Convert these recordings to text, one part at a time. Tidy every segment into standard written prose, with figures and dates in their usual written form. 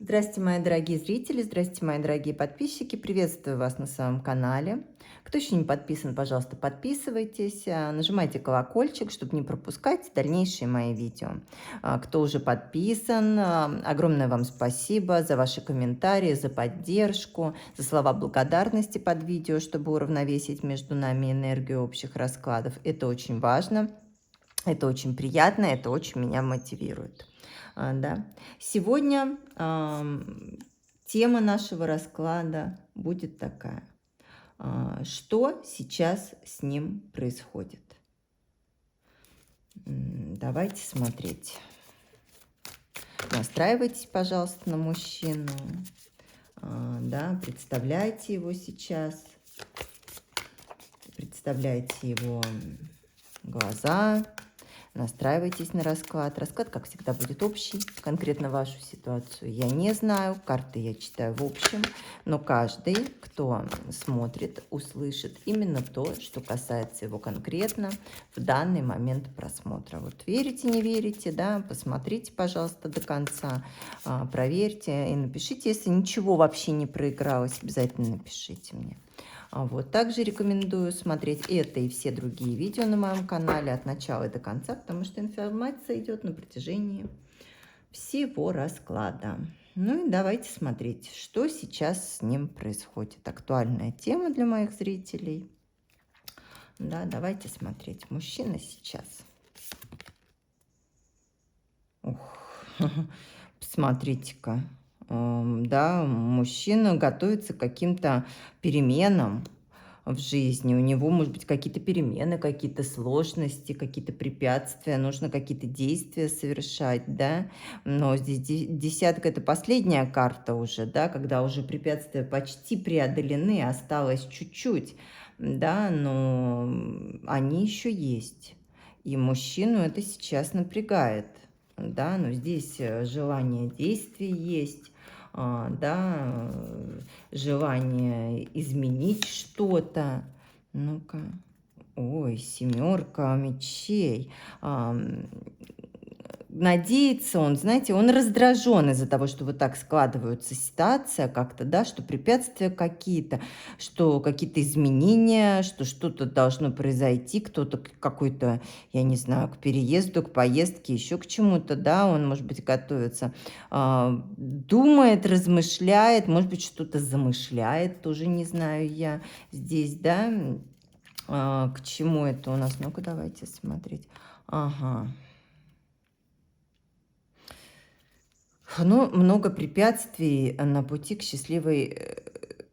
Здравствуйте, мои дорогие зрители, здравствуйте, мои дорогие подписчики. Приветствую вас на своем канале. Кто еще не подписан, пожалуйста, подписывайтесь, нажимайте колокольчик, чтобы не пропускать дальнейшие мои видео. Кто уже подписан, огромное вам спасибо за ваши комментарии, за поддержку, за слова благодарности под видео, чтобы уравновесить между нами энергию общих раскладов. Это очень важно, это очень приятно, это очень меня мотивирует. Да. Сегодня тема нашего расклада будет такая. Что сейчас с ним происходит? Давайте смотреть. Настраивайтесь, пожалуйста, на мужчину. Да, представляйте его сейчас. Представляйте его глаза. Настраивайтесь на расклад. Расклад, как всегда, будет общий. Конкретно вашу ситуацию я не знаю. Карты я читаю в общем. Но каждый, кто смотрит, услышит именно то, что касается его конкретно в данный момент просмотра. Вот верите, не верите, да, посмотрите, пожалуйста, до конца. Проверьте и напишите. Если ничего вообще не проигралось, обязательно напишите мне. Вот. Также рекомендую смотреть это и все другие видео на моем канале от начала и до конца, потому что информация идет на протяжении всего расклада. Ну и давайте смотреть, что сейчас с ним происходит. Актуальная тема для моих зрителей. Да, давайте смотреть. Мужчина сейчас. Ух, посмотрите-ка. Да, мужчина готовится к каким-то переменам в жизни. У него, может быть, какие-то перемены, какие-то сложности, какие-то препятствия, нужно какие-то действия совершать, да. Но здесь десятка – это последняя карта уже, да, когда уже препятствия почти преодолены, осталось чуть-чуть, да, но они еще есть. И мужчину это сейчас напрягает, да, но здесь желание действий есть, да, желание изменить что-то. Ну-ка. Ой, семерка мечей. Надеется он, знаете, он раздражен из-за того, что вот так складывается ситуация как-то, да, что препятствия какие-то, что какие-то изменения, что что-то должно произойти, кто-то какой-то, я не знаю, к переезду, к поездке, еще к чему-то, да, он, может быть, готовится, думает, размышляет, может быть, что-то замышляет, тоже не знаю я здесь, да, к чему это у нас, ну-ка, давайте смотреть, ага. Ну, много препятствий на пути к счастливой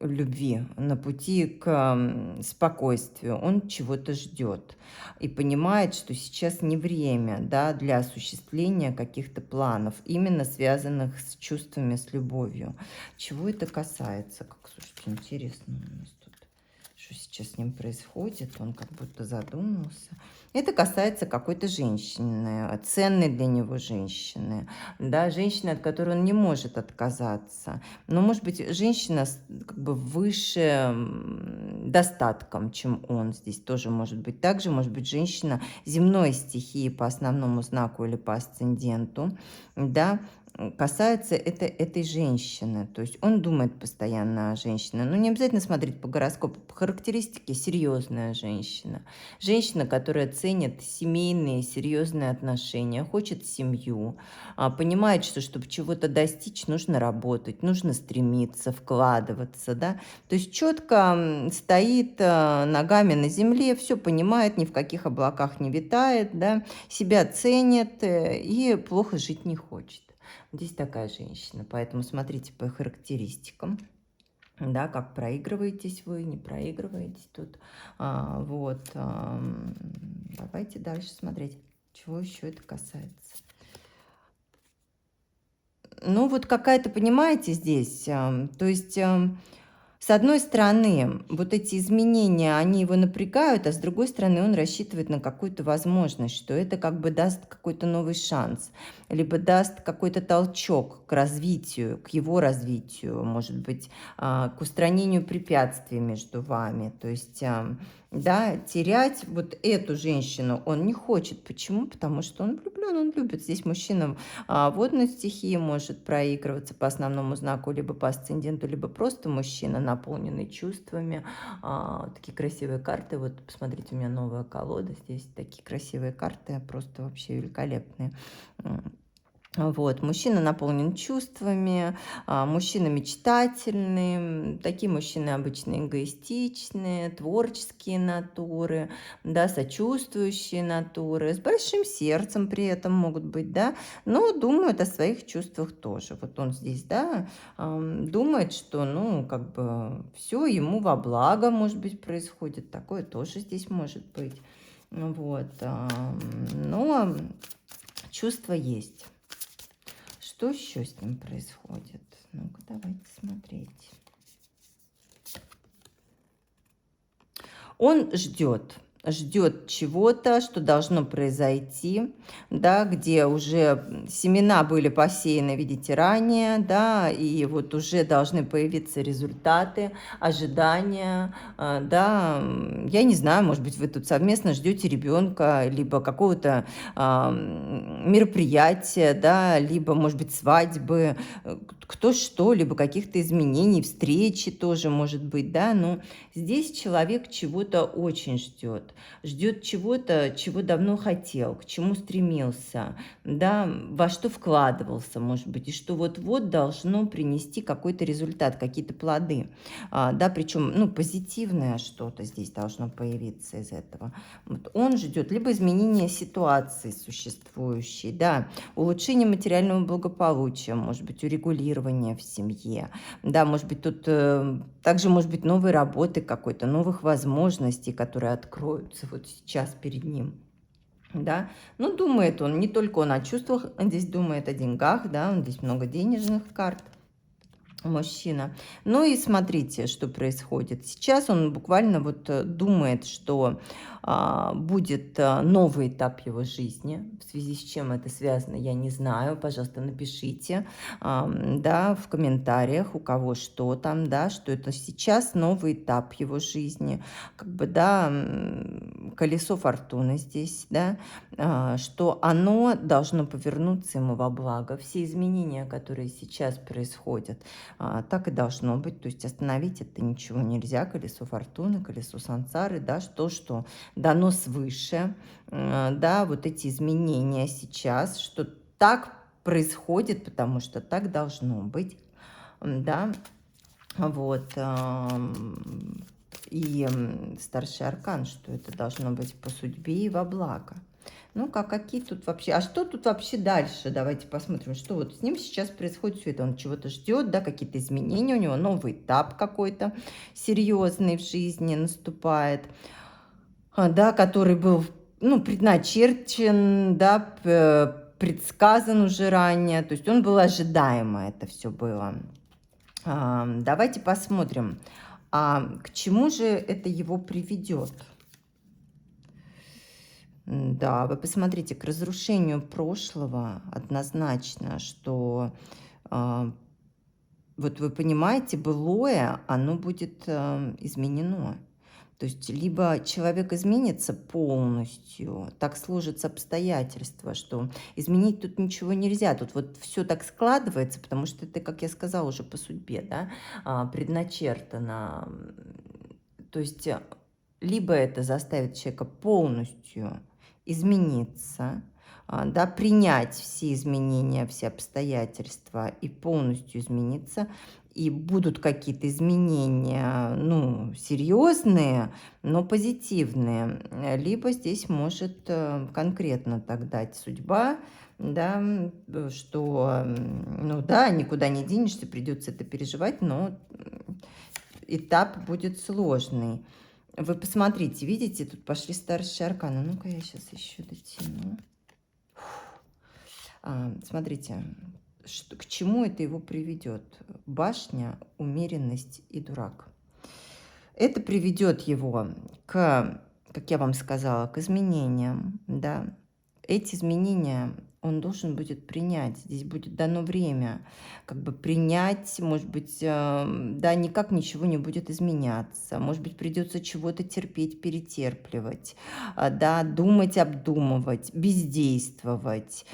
любви, на пути к спокойствию. Он чего-то ждет и понимает, что сейчас не время, да, для осуществления каких-то планов, именно связанных с чувствами, с любовью. Чего это касается? Как, слушайте, интересно у нас тут. Что сейчас с ним происходит? Он как будто задумался. Это касается какой-то женщины, ценной для него женщины, да, женщины, от которой он не может отказаться. Но, может быть, женщина как бы выше достатком, чем он здесь тоже может быть. Также может быть женщина земной стихии по основному знаку или по асценденту, да, касается это этой женщины. То есть он думает постоянно о женщине. Но не обязательно смотреть по гороскопу. По характеристике серьезная женщина. Женщина, которая ценит семейные, серьезные отношения, хочет семью, понимает, что чтобы чего-то достичь, нужно работать, нужно стремиться, вкладываться. Да? То есть четко стоит ногами на земле, все понимает, ни в каких облаках не витает, да? Себя ценит и плохо жить не хочет. Здесь такая женщина, поэтому смотрите по характеристикам, да, как проигрываетесь вы, не проигрываетесь тут. Вот, давайте дальше смотреть, чего еще это касается. Ну, вот какая-то, понимаете, здесь, то есть... С одной стороны, вот эти изменения, они его напрягают, а с другой стороны, он рассчитывает на какую-то возможность, что это как бы даст какой-то новый шанс, либо даст какой-то толчок к развитию, к его развитию, может быть, к устранению препятствий между вами. То есть да, терять вот эту женщину он не хочет. Почему? Потому что он влюблен, он любит. Здесь мужчина водной стихии может проигрываться по основному знаку, либо по асценденту, либо просто мужчина, наполненный чувствами. Такие красивые карты. Вот посмотрите, у меня новая колода. Здесь такие красивые карты, просто вообще великолепные. Вот, мужчина наполнен чувствами, мужчина мечтательный, такие мужчины обычно эгоистичные, творческие натуры, да, сочувствующие натуры, с большим сердцем при этом могут быть, да, но думают о своих чувствах тоже. Вот он здесь, да, думает, что, ну, как бы все ему во благо, может быть, происходит, такое тоже здесь может быть. Вот, но чувства есть. Что еще с ним происходит? Ну-ка, давайте смотреть. Он ждет чего-то, что должно произойти, да, где уже семена были посеяны, видите, ранее, да, и вот уже должны появиться результаты, ожидания, да, я не знаю, может быть, вы тут совместно ждете ребенка, либо какого-то мероприятия, да, либо, может быть, свадьбы, кто что, либо каких-то изменений, встречи тоже, может быть, да, но здесь человек чего-то очень ждет чего-то, чего давно хотел, к чему стремился, да, во что вкладывался, может быть, и что вот-вот должно принести какой-то результат, какие-то плоды, да, причем, ну, позитивное что-то здесь должно появиться из этого. Вот он ждет либо изменения ситуации существующей, да, улучшение материального благополучия, может быть, урегулирование в семье, да, может быть, тут также, может быть, новой работы какой-то, новых возможностей, которые откроются вот сейчас перед ним. Да, ну, думает он, не только он о чувствах, он здесь думает о деньгах, да, он здесь много денежных карт, мужчина. Ну и смотрите, что происходит. Сейчас он буквально вот думает, что будет новый этап его жизни. В связи с чем это связано, я не знаю. Пожалуйста, напишите, да, в комментариях, у кого что там, да, что это сейчас новый этап его жизни. Как бы, да, колесо фортуны здесь, да, что оно должно повернуться ему во благо. Все изменения, которые сейчас происходят, так и должно быть. То есть остановить это ничего нельзя. Колесо фортуны, колесо сансары, да, что дано свыше, да, вот эти изменения сейчас, что так происходит, потому что так должно быть, да, вот. И старший аркан, что это должно быть по судьбе и во благо. Ну-ка, какие тут вообще... А что тут вообще дальше? Давайте посмотрим, что вот с ним сейчас происходит все это. Он чего-то ждет, да, какие-то изменения у него, новый этап какой-то серьезный в жизни наступает, да, который был, ну, предначерчен, да, предсказан уже ранее. То есть он был ожидаемо, это все было. Давайте посмотрим, к чему же это его приведет. Да, вы посмотрите, к разрушению прошлого однозначно, что вот вы понимаете, былое, оно будет изменено. То есть либо человек изменится полностью, так сложатся обстоятельства, что изменить тут ничего нельзя. Тут вот все так складывается, потому что это, как я сказала, уже по судьбе, да, предначертано. То есть либо это заставит человека полностью измениться, да, принять все изменения, все обстоятельства и полностью измениться, и будут какие-то изменения, ну, серьезные, но позитивные. Либо здесь может конкретно так дать судьба, да, что, ну да, никуда не денешься, придется это переживать, но этап будет сложный. Вы посмотрите, видите, тут пошли старшие арканы. Ну-ка, я сейчас еще дотяну. Смотрите, к чему это его приведет? Башня, умеренность и дурак. Это приведет его к, как я вам сказала, к изменениям. Да? Эти изменения Он должен будет принять. Здесь будет дано время. Как бы принять, может быть, да, никак ничего не будет изменяться. Может быть, придется чего-то терпеть, перетерпливать, да, думать, обдумывать, бездействовать.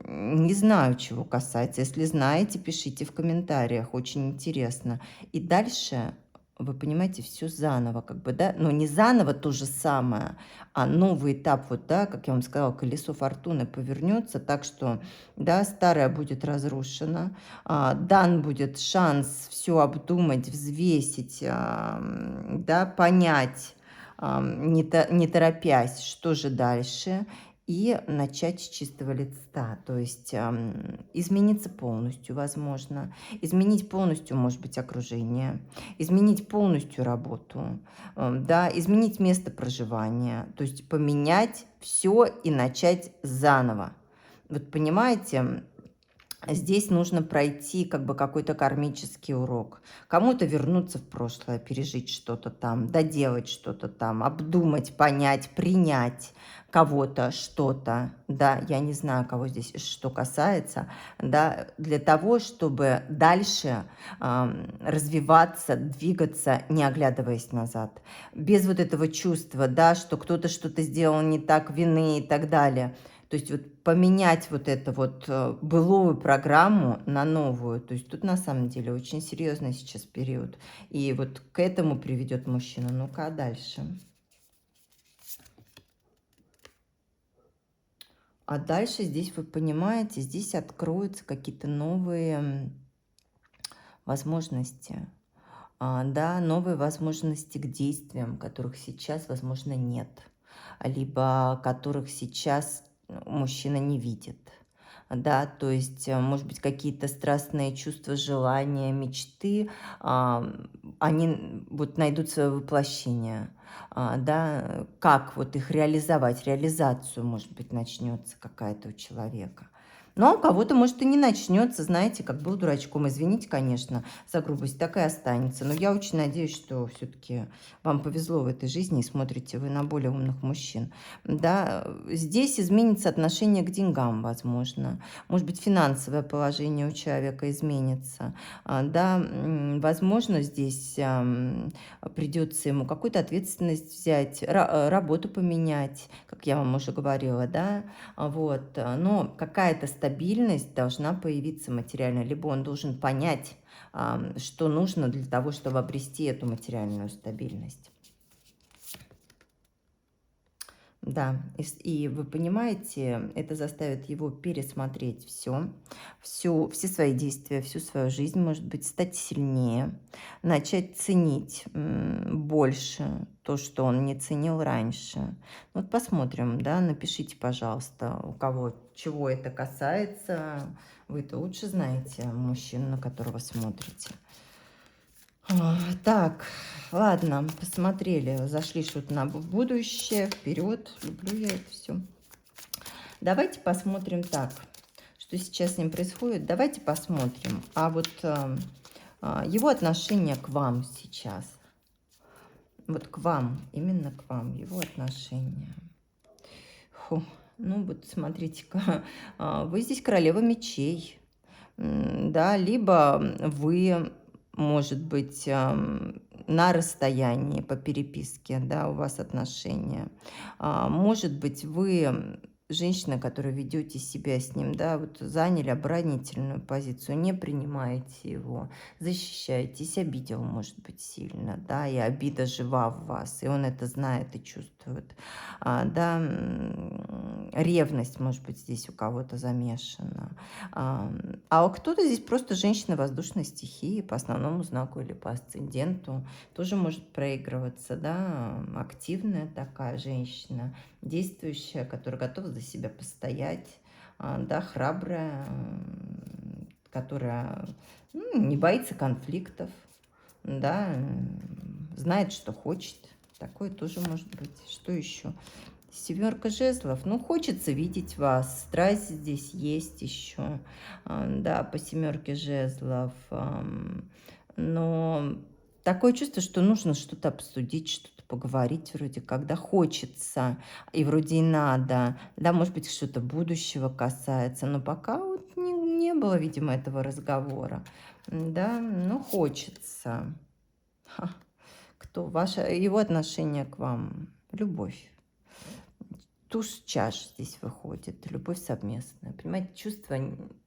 Не знаю, чего касается. Если знаете, пишите в комментариях. Очень интересно. И дальше вы понимаете, все заново, как бы, да, но не заново то же самое, а новый этап, вот, да, как я вам сказала, колесо фортуны повернется так, что, да, старое будет разрушено, дан будет шанс все обдумать, взвесить, да, понять, не торопясь, что же дальше, и начать с чистого листа, то есть измениться полностью, возможно, изменить полностью, может быть, окружение, изменить полностью работу, да, изменить место проживания, то есть поменять все и начать заново. Вот понимаете, здесь нужно пройти как бы какой-то кармический урок. Кому-то вернуться в прошлое, пережить что-то там, доделать что-то там, обдумать, понять, принять кого-то, что-то, да, я не знаю, кого здесь что касается, да, для того, чтобы дальше развиваться, двигаться, не оглядываясь назад. Без вот этого чувства, да, что кто-то что-то сделал не так, вины и так далее. То есть вот поменять вот эту вот былую программу на новую. То есть тут на самом деле очень серьезный сейчас период. И вот к этому приведет мужчина. Ну-ка, а дальше? А дальше здесь, вы понимаете, здесь откроются какие-то новые возможности. Да, новые возможности к действиям, которых сейчас, возможно, нет. Либо которых сейчас мужчина не видит. Да, то есть, может быть, какие-то страстные чувства, желания, мечты, они вот найдут свое воплощение. Да, как вот их реализовать, реализацию, может быть, начнется какая-то у человека. Но у кого-то, может, и не начнется, знаете, как был дурачком, извините, конечно, за грубость, так и останется. Но я очень надеюсь, что все-таки вам повезло в этой жизни и смотрите вы на более умных мужчин. Да, здесь изменится отношение к деньгам, возможно. Может быть, финансовое положение у человека изменится. Да, возможно, здесь придется ему какую-то ответственность взять, работу поменять, как я вам уже говорила, да, вот. Но какая-то стабильность должна появиться материально. Либо он должен понять, что нужно для того, чтобы обрести эту материальную стабильность. Да, и вы понимаете, это заставит его пересмотреть все свои действия, всю свою жизнь, может быть, стать сильнее, начать ценить больше то, что он не ценил раньше. Вот посмотрим, да, напишите, пожалуйста, у кого чего это касается. Вы-то лучше знаете мужчину, на которого смотрите. Так, ладно, посмотрели, зашли что-то на будущее, вперед, люблю я это все. Давайте посмотрим так, что сейчас с ним происходит. Давайте посмотрим, вот его отношение к вам сейчас. Вот к вам, именно к вам, его отношение. Фу, ну вот смотрите-ка, вы здесь королева мечей, да, либо вы, может быть, на расстоянии по переписке, да, у вас отношения. Может быть, вы женщина, которая ведете себя с ним, да, вот заняли оборонительную позицию, не принимаете его, защищаетесь, обидел, может быть, сильно, да, и обида жива в вас, и он это знает и чувствует, да, ревность, может быть, здесь у кого-то замешана, а у кто-то здесь просто женщина воздушной стихии по основному знаку или по асценденту тоже может проигрываться, да, активная такая женщина, действующая, которая готова за себя постоять, да, храбрая, которая не боится конфликтов, да, знает, что хочет. Такое тоже может быть. Что еще? Семерка жезлов. Ну, хочется видеть вас. Страсть здесь есть еще. Да, по семерке жезлов. Но Такое чувство, что нужно что-то обсудить, что-то поговорить вроде когда хочется, и вроде и надо. Да, может быть, что-то будущего касается, но пока вот не было, видимо, этого разговора. Да, ну хочется. Ха, кто? Ваше, его отношение к вам? Любовь. Туз чаш здесь выходит, любовь совместная. Понимаете, чувства,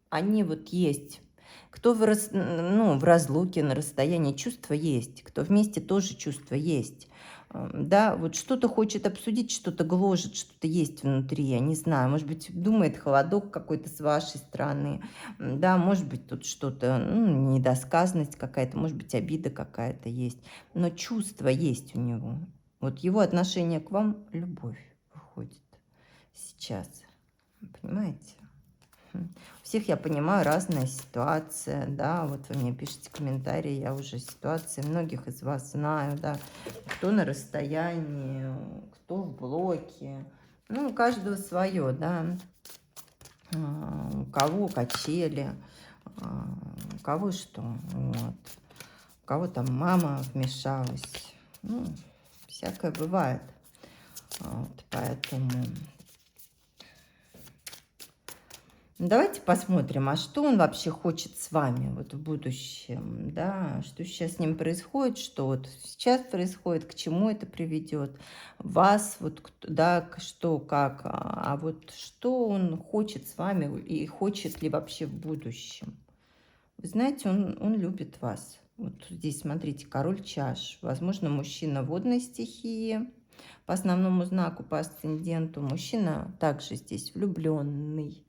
они вот есть. Кто ну, в разлуке, на расстоянии, чувства есть. Кто вместе, тоже чувства есть. Да, вот что-то хочет обсудить, что-то гложет, что-то есть внутри, я не знаю. Может быть, думает холодок какой-то с вашей стороны. Да, может быть, тут что-то, ну, недосказанность какая-то, может быть, обида какая-то есть. Но чувство есть у него. Вот его отношение к вам — любовь выходит сейчас. Понимаете? У всех, я понимаю, разная ситуация, да, вот вы мне пишете комментарии, я уже ситуации многих из вас знаю, да, кто на расстоянии, кто в блоке, ну, у каждого свое, да, у кого качели, у кого что, вот, у кого там мама вмешалась, ну, всякое бывает, вот, поэтому... Давайте посмотрим, а что он вообще хочет с вами вот в будущем, да, что сейчас с ним происходит, что вот сейчас происходит, к чему это приведет, вас, вот, да, что, как, а вот что он хочет с вами и хочет ли вообще в будущем. Вы знаете, он любит вас. Вот здесь, смотрите, король чаш, возможно, мужчина водной стихии, по основному знаку, по асценденту, мужчина также здесь влюбленный.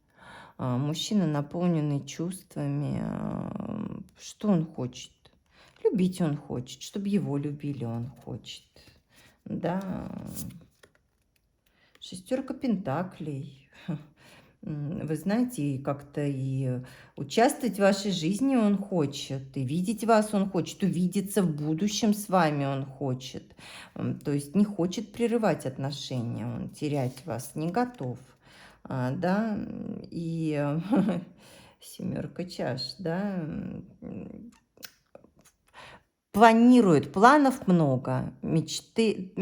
Мужчина, наполненный чувствами. Что он хочет? Любить он хочет, чтобы его любили он хочет. Да. Шестерка пентаклей. Вы знаете, и как-то и участвовать в вашей жизни он хочет, и видеть вас он хочет, увидеться в будущем с вами он хочет. То есть не хочет прерывать отношения, он терять вас не готов. Да, и семерка чаш, да, планирует, планов много, мечты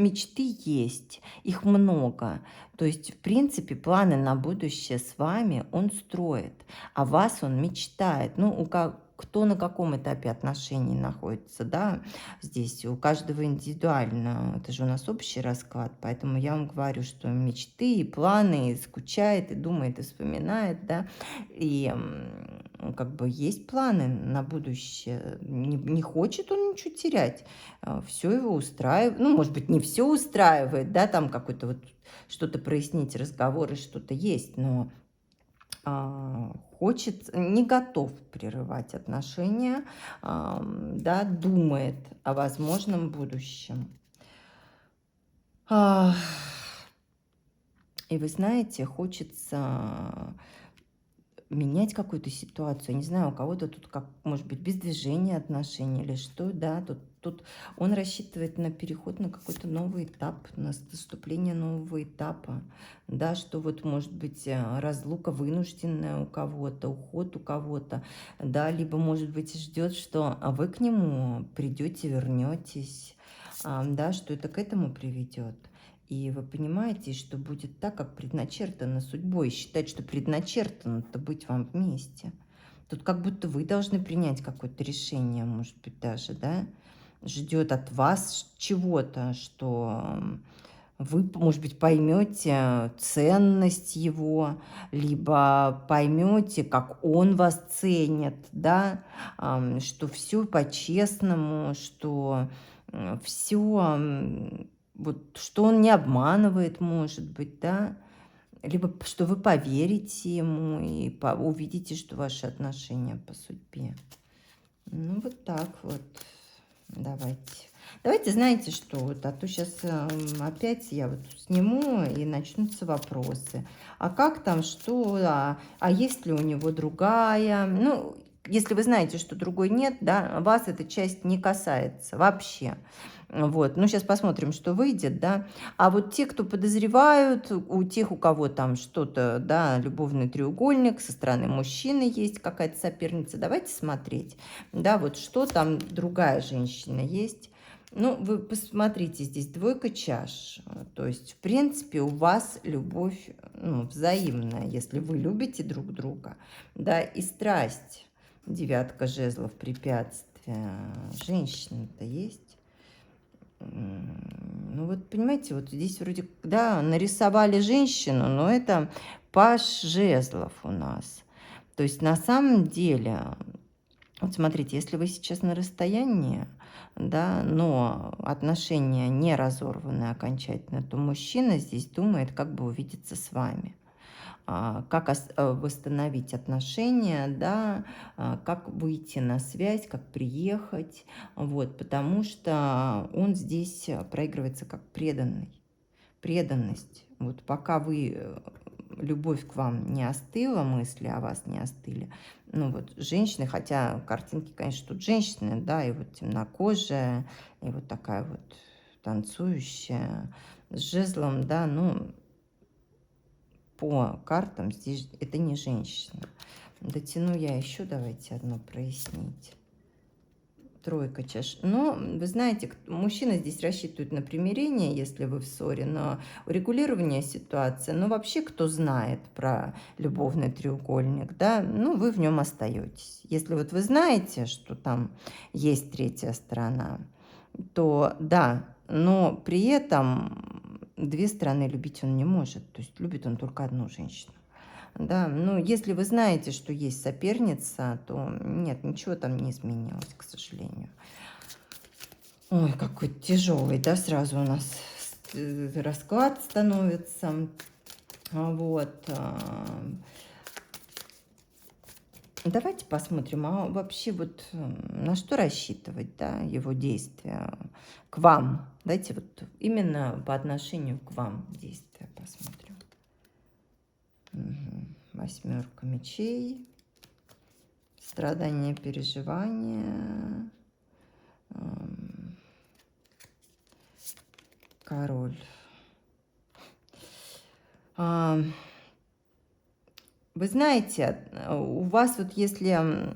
есть, их много. То есть, в принципе, планы на будущее с вами он строит, а вас он мечтает. Ну, кто на каком этапе отношений находится, да, здесь у каждого индивидуально, это же у нас общий расклад, поэтому я вам говорю, что мечты и планы, и скучает, и думает, и вспоминает, да, и как бы есть планы на будущее, не хочет он ничего терять, все его устраивает, ну, может быть, не все устраивает, да, там какой-то вот что-то прояснить, разговоры, что-то есть, но хочет, не готов прерывать отношения, да, думает о возможном будущем. И вы знаете, хочется менять какую-то ситуацию. Я не знаю, у кого-то тут, как, может быть, без движения отношений или что, да, тут он рассчитывает на переход на какой-то новый этап, на наступление нового этапа, да, что вот может быть разлука вынужденная у кого-то, уход у кого-то, да, либо, может быть, ждет, что вы к нему придете, вернетесь, да, что это к этому приведет. И вы понимаете, что будет так, как предначертано судьбой. Считать, что предначертано-то быть вам вместе. Тут как будто вы должны принять какое-то решение, может быть, даже, да? Ждет от вас чего-то, что вы, может быть, поймете ценность его, либо поймете, как он вас ценит, да? Что все по-честному, что все... Вот что он не обманывает, может быть, да, либо что вы поверите ему и увидите, что ваши отношения по судьбе. Ну, вот так вот. Давайте. Давайте, знаете что, вот, а то сейчас опять я вот сниму и начнутся вопросы. А как там, что, а есть ли у него другая? Ну, если вы знаете, что другой нет, да, вас эта часть не касается вообще. Вот. Ну, сейчас посмотрим, что выйдет, да. А вот те, кто подозревают, у тех, у кого там что-то, да, любовный треугольник, со стороны мужчины есть какая-то соперница, давайте смотреть, да, вот что там другая женщина есть. Ну, вы посмотрите, здесь двойка чаш. То есть, в принципе, у вас любовь, ну, взаимная, если вы любите друг друга, да, и страсть. Девятка жезлов, препятствия. Женщина-то есть. Ну вот, понимаете, вот здесь вроде, да, нарисовали женщину, но это паж жезлов у нас. То есть на самом деле, вот смотрите, если вы сейчас на расстоянии, да, но отношения не разорваны окончательно, то мужчина здесь думает, как бы увидеться с вами, как восстановить отношения, да, как выйти на связь, как приехать, вот, потому что он здесь проигрывается как преданный, преданность. Вот пока любовь к вам не остыла, мысли о вас не остыли, ну вот женщины, хотя картинки, конечно, тут женщины, да, и вот темнокожая, и вот такая вот танцующая с жезлом, да, ну, по картам здесь это не женщина. Дотяну я еще, давайте одно прояснить. Тройка чаш. Но, вы знаете, мужчина здесь рассчитывает на примирение, если вы в ссоре, на урегулирование ситуации. Но вообще, кто знает про любовный треугольник, да, ну, вы в нем остаетесь. Если вот вы знаете, что там есть третья сторона, то да, но при этом две стороны любить он не может. То есть любит он только одну женщину. Да, ну, если вы знаете, что есть соперница, то нет, ничего там не изменилось, к сожалению. Ой, какой тяжелый, да, сразу у нас расклад становится. Вот. Давайте посмотрим, а вообще вот на что рассчитывать, да, его действия к вам. Давайте вот именно по отношению к вам действия посмотрим. Угу. Восьмерка мечей, страдания, переживания, король. Вы знаете, у вас вот если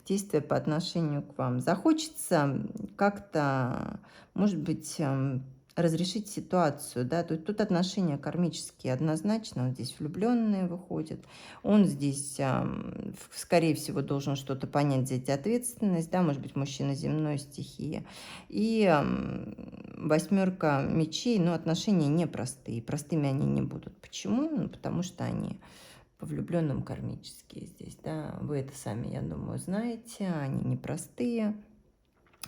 действие по отношению к вам захочется как-то, может быть, разрешить ситуацию, да, то есть тут отношения кармические однозначно, он здесь влюбленные выходит, он здесь, скорее всего, должен что-то понять, взять ответственность, да, может быть, мужчина земной стихии, и восьмерка мечей, но отношения непростые, простыми они не будут. Почему? Ну, потому что они по влюбленным кармические здесь, да, вы это сами, я думаю, знаете, они непростые.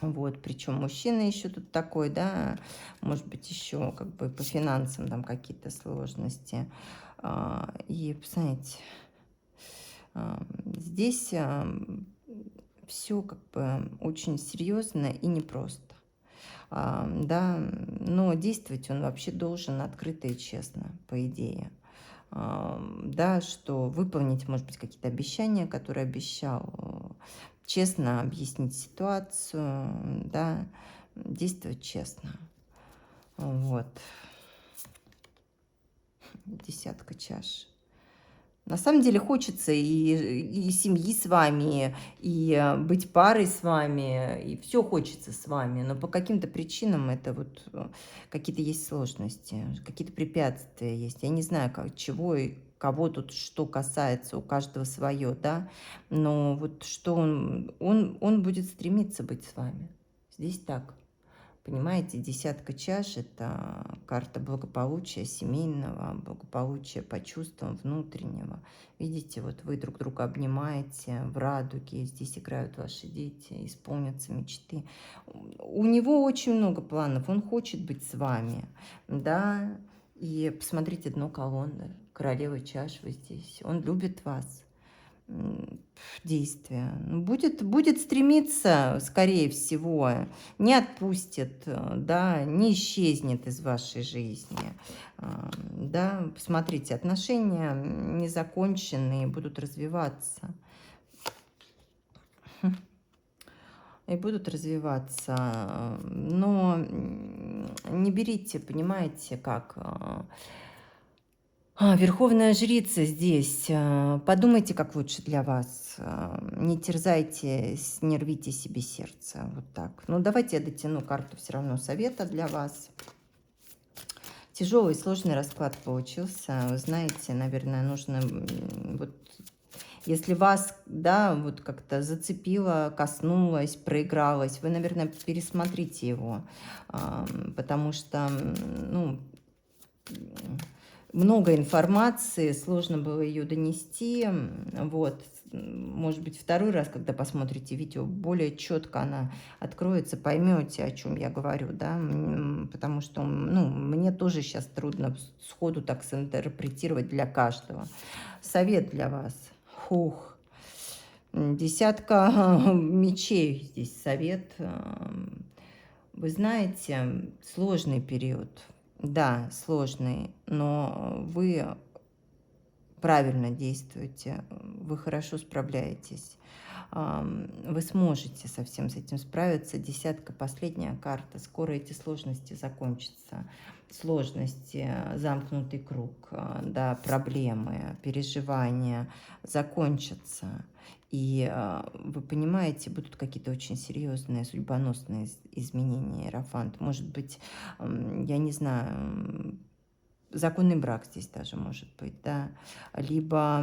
Вот, причем мужчина еще тут такой, да, может быть, еще как бы по финансам там какие-то сложности. И, знаете, здесь все как бы очень серьезно и непросто. Да, но действовать он вообще должен открыто и честно, по идее. Да, что выполнить, может быть, какие-то обещания, которые обещал, честно объяснить ситуацию, да, действовать честно. Вот. Десятка чаш. На самом деле хочется и семьи с вами, и быть парой с вами, и все хочется с вами, но по каким-то причинам это вот какие-то есть сложности, какие-то препятствия есть. Я не знаю, чего и кого тут что касается, у каждого свое, да, но вот что он будет стремиться быть с вами. Здесь так. Понимаете, десятка чаш – это карта благополучия семейного, благополучия по чувствам внутреннего. Видите, вот вы друг друга обнимаете в радуге, здесь играют ваши дети, исполнятся мечты. У него очень много планов, он хочет быть с вами, да. И посмотрите, дно колонны, королева чаш вы здесь, он любит вас. действия. Будет стремиться, скорее всего, не отпустит, да, не исчезнет из вашей жизни. Да, посмотрите, отношения незаконченные будут развиваться. И будут развиваться, но не берите, понимаете, как верховная жрица здесь. Подумайте, как лучше для вас. Не терзайте, не рвите себе сердце. Вот так. Ну, давайте я дотяну карту все равно совета для вас. Тяжелый, сложный расклад получился. Вы знаете, наверное, нужно вот если вас, да, вот как-то зацепило, коснулось, проигралось, вы, наверное, пересмотрите его, потому что, ну, много информации, сложно было ее донести, вот. Может быть, второй раз, когда посмотрите видео, более четко она откроется, поймете, о чем я говорю, да, потому что, ну, мне тоже сейчас трудно сходу так синтерпретировать для каждого. Совет для вас. Хух. Десятка мечей здесь совет. Вы знаете, сложный период. Да, сложный, но вы правильно действуете, вы хорошо справляетесь. Вы сможете со всем с этим справиться. Десятка, последняя карта. Скоро эти сложности закончатся. Сложности, замкнутый круг, да, проблемы, переживания закончатся. И вы понимаете, будут какие-то очень серьезные судьбоносные изменения, Иерофант. Может быть, я не знаю, законный брак здесь даже может быть, да, либо,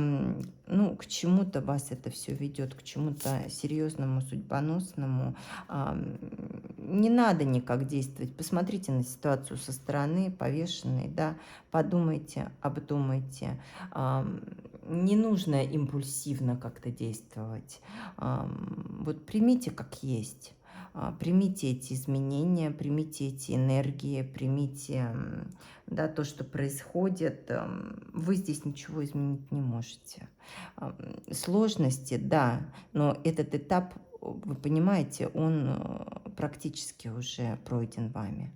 ну, к чему-то вас это все ведет, к чему-то серьезному, судьбоносному. Не надо никак действовать, посмотрите на ситуацию со стороны, повешенной, да, подумайте, обдумайте. Не нужно импульсивно как-то действовать, вот примите как есть. Примите эти изменения, примите эти энергии, примите, да, то, что происходит. Вы здесь ничего изменить не можете. Сложности, да, но этот этап, вы понимаете, он практически уже пройден вами.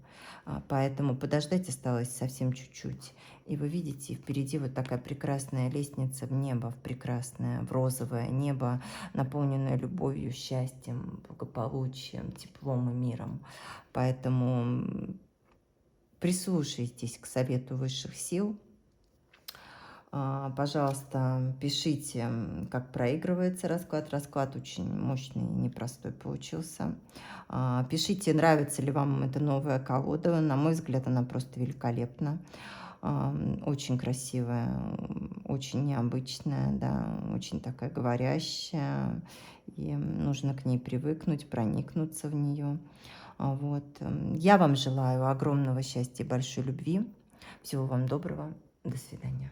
Поэтому подождать осталось совсем чуть-чуть. И вы видите, впереди вот такая прекрасная лестница в небо, в прекрасное, в розовое небо, наполненное любовью, счастьем, благополучием, теплом и миром. Поэтому прислушайтесь к совету высших сил. Пожалуйста, пишите, как проигрывается расклад. Расклад очень мощный, непростой получился. Пишите, нравится ли вам эта новая колода. На мой взгляд, она просто великолепна. Очень красивая, очень необычная, да, очень такая говорящая. И нужно к ней привыкнуть, проникнуться в нее. Вот. Я вам желаю огромного счастья и большой любви. Всего вам доброго. До свидания.